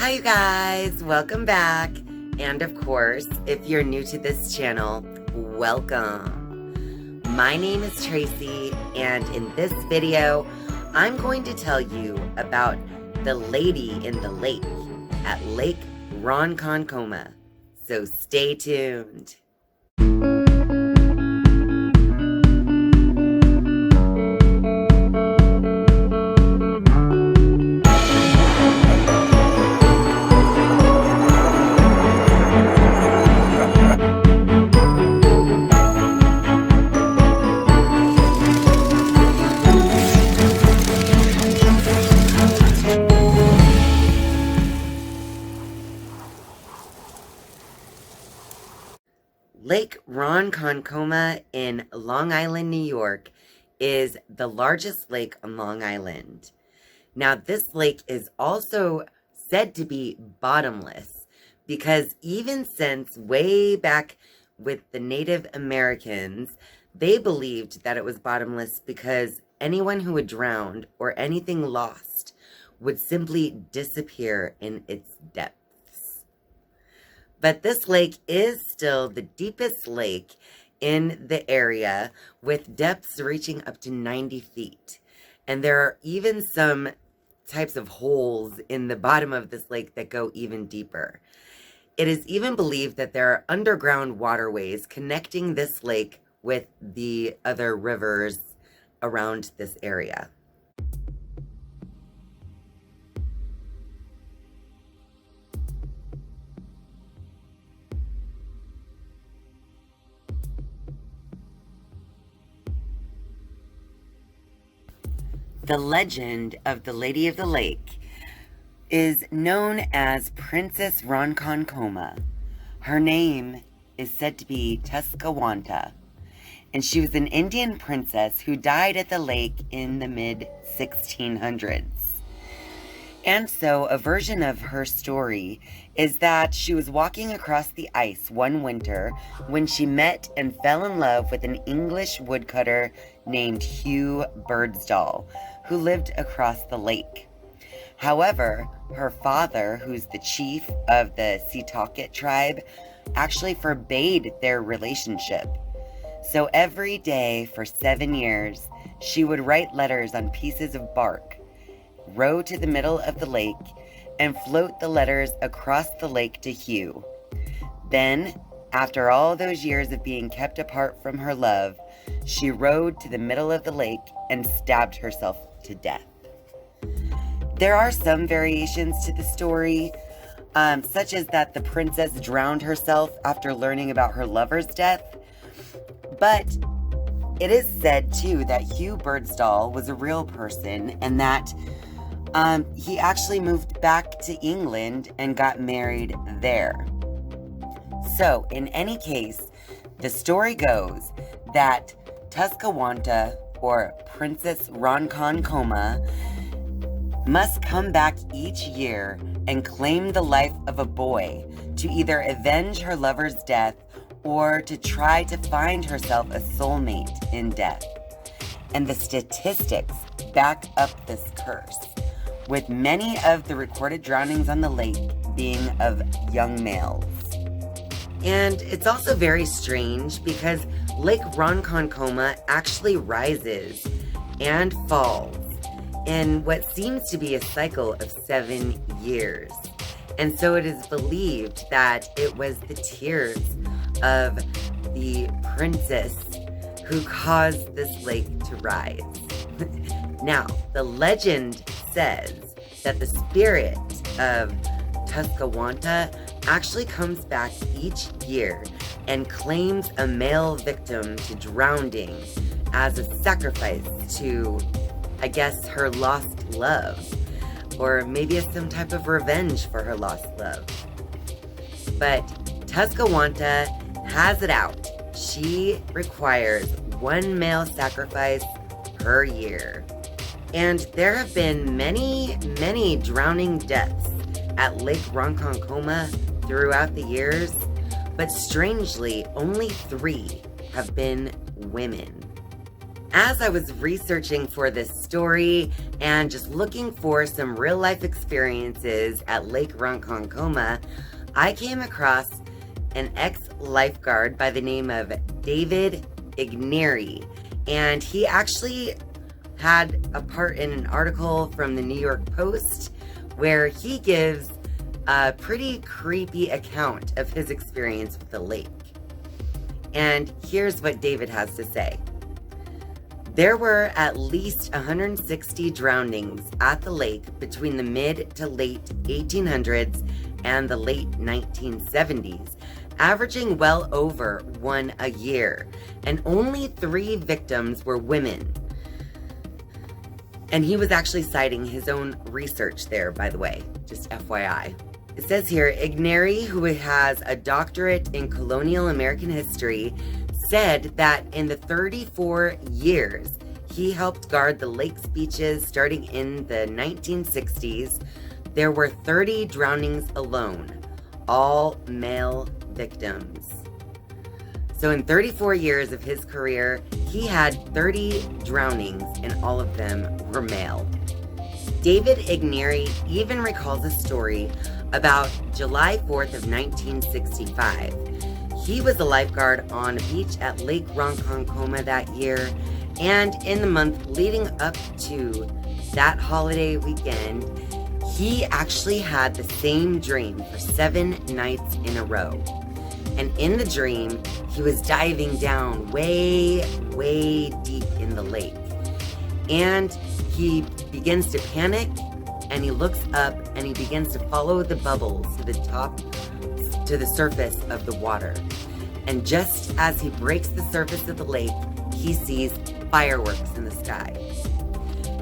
Hi you guys, welcome back. And of course, if you're new to this channel, welcome. My name is Tracy, and in this video, I'm going to tell you about the lady in the lake at Lake Ronkonkoma. So stay tuned. Lake Ronkonkoma in Long Island, New York, is the largest lake on Long Island. Now, this lake is also said to be bottomless because even since way back with the Native Americans, they believed that it was bottomless because anyone who had drowned or anything lost would simply disappear in its depths. But this lake is still the deepest lake in the area, with depths reaching up to 90 feet. And there are even some types of holes in the bottom of this lake that go even deeper. It is even believed that there are underground waterways connecting this lake with the other rivers around this area. The legend of the Lady of the Lake is known as Princess Ronkonkoma. Her name is said to be Tuskawanta, and she was an Indian princess who died at the lake in the mid-1600s. And so a version of her story is that she was walking across the ice one winter when she met and fell in love with an English woodcutter named Hugh Birdsall, who lived across the lake. However, her father, who's the chief of the Setauket tribe, actually forbade their relationship. So every day for 7 years, she would write letters on pieces of bark, row to the middle of the lake, and float the letters across the lake to Hugh. Then, after all those years of being kept apart from her love, she rowed to the middle of the lake and stabbed herself to death. There are some variations to the story, such as that the princess drowned herself after learning about her lover's death. But it is said, too, that Hugh Birdsall was a real person and that he actually moved back to England and got married there. So, in any case, the story goes that Tuskawanta, or Princess Ronkonkoma, must come back each year and claim the life of a boy to either avenge her lover's death or to try to find herself a soulmate in death. And the statistics back up this curse, with many of the recorded drownings on the lake being of young males. And it's also very strange because Lake Ronkonkoma actually rises and falls in what seems to be a cycle of 7 years. And so it is believed that it was the tears of the princess who caused this lake to rise. Now, the legend says that the spirit of Tuskawanta actually comes back each year and claims a male victim to drowning as a sacrifice to, I guess, her lost love, or maybe as some type of revenge for her lost love. But Tuskawanta has it out. She requires 1 male sacrifice per year. And there have been many, many drowning deaths at Lake Ronkonkoma throughout the years, but strangely, only 3 have been women. As I was researching for this story and just looking for some real life experiences at Lake Ronkonkoma, I came across an ex-lifeguard by the name of David Igneri, and he actually had a part in an article from the New York Post where he gives a pretty creepy account of his experience with the lake. And here's what David has to say. There were at least 160 drownings at the lake between the mid to late 1800s and the late 1970s, averaging well over one a year, and only 3 victims were women. And he was actually citing his own research there, by the way, just FYI. It says here, Igneri, who has a doctorate in colonial American history, said that in the 34 years he helped guard the lake's beaches starting in the 1960s, there were 30 drownings alone, all male victims. So in 34 years of his career, he had 30 drownings and all of them were male. David Igneri even recalls a story about July 4th of 1965. He was a lifeguard on a beach at Lake Ronkonkoma that year, and in the month leading up to that holiday weekend, he actually had the same dream for 7 nights in a row. And in the dream, he was diving down way, way deep in the lake. And he begins to panic, and he looks up, and he begins to follow the bubbles to the surface of the water. And just as he breaks the surface of the lake, he sees fireworks in the sky.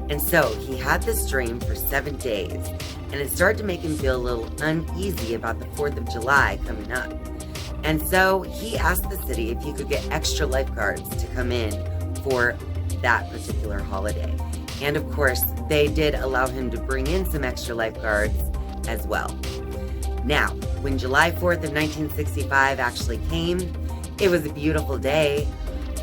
And so he had this dream for 7 days, and it started to make him feel a little uneasy about the 4th of July coming up. And so he asked the city if he could get extra lifeguards to come in for that particular holiday. And of course, they did allow him to bring in some extra lifeguards as well. Now, when July 4th of 1965 actually came, it was a beautiful day,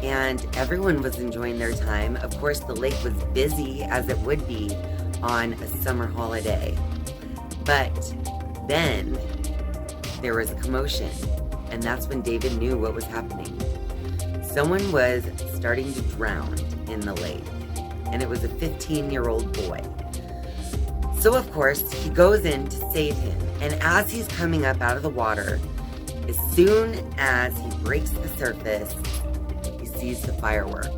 and everyone was enjoying their time. Of course, the lake was busy, as it would be on a summer holiday. But then there was a commotion, and that's when David knew what was happening. Someone was starting to drown in the lake, and it was a 15-year-old boy. So of course, he goes in to save him, and as he's coming up out of the water, as soon as he breaks the surface, he sees the fireworks.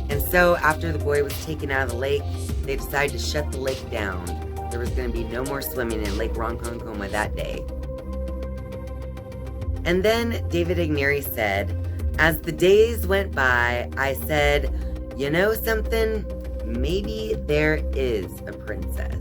And so after the boy was taken out of the lake, they decided to shut the lake down. There was going to be no more swimming in Lake Ronkonkoma that day. And then David Igneri said, as the days went by, I said, you know something? Maybe there is a princess.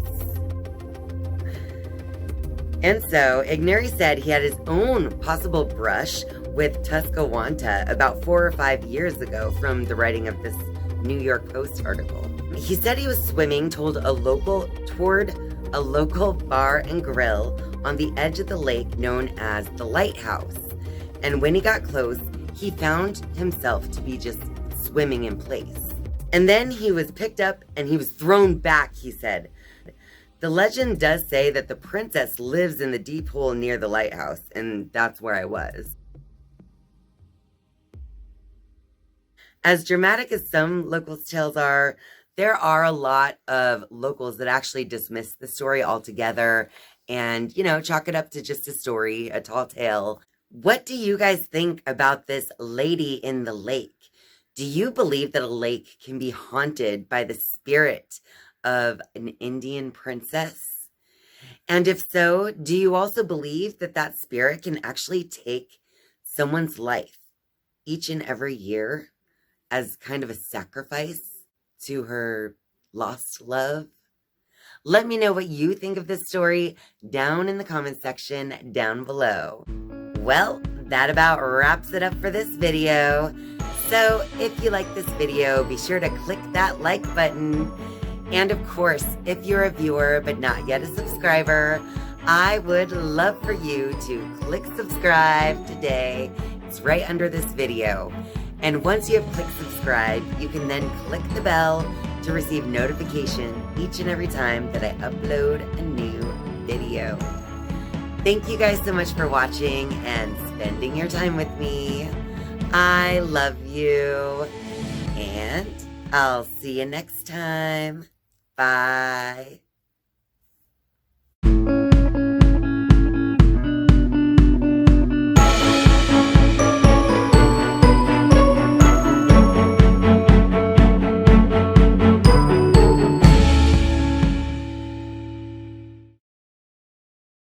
And so Igneri said he had his own possible brush with Tuskawanta about 4 or 5 years ago from the writing of this New York Post article. He said he was swimming toward a local bar and grill on the edge of the lake known as the Lighthouse. And when he got close, he found himself to be just swimming in place. And then he was picked up and he was thrown back, he said. The legend does say that the princess lives in the deep hole near the lighthouse, and that's where I was. As dramatic as some locals' tales are, there are a lot of locals that actually dismiss the story altogether and, chalk it up to just a story, a tall tale. What do you guys think about this lady in the lake? Do you believe that a lake can be haunted by the spirit of an Indian princess? And if so, do you also believe that that spirit can actually take someone's life each and every year as kind of a sacrifice to her lost love? Let me know what you think of this story down in the comment section down below. Well, that about wraps it up for this video. So if you like this video, be sure to click that like button. And of course, if you're a viewer but not yet a subscriber, I would love for you to click subscribe today. It's right under this video. And once you have clicked subscribe, you can then click the bell to receive notification each and every time that I upload a new video. Thank you guys so much for watching and spending your time with me. I love you, and I'll see you next time. Bye.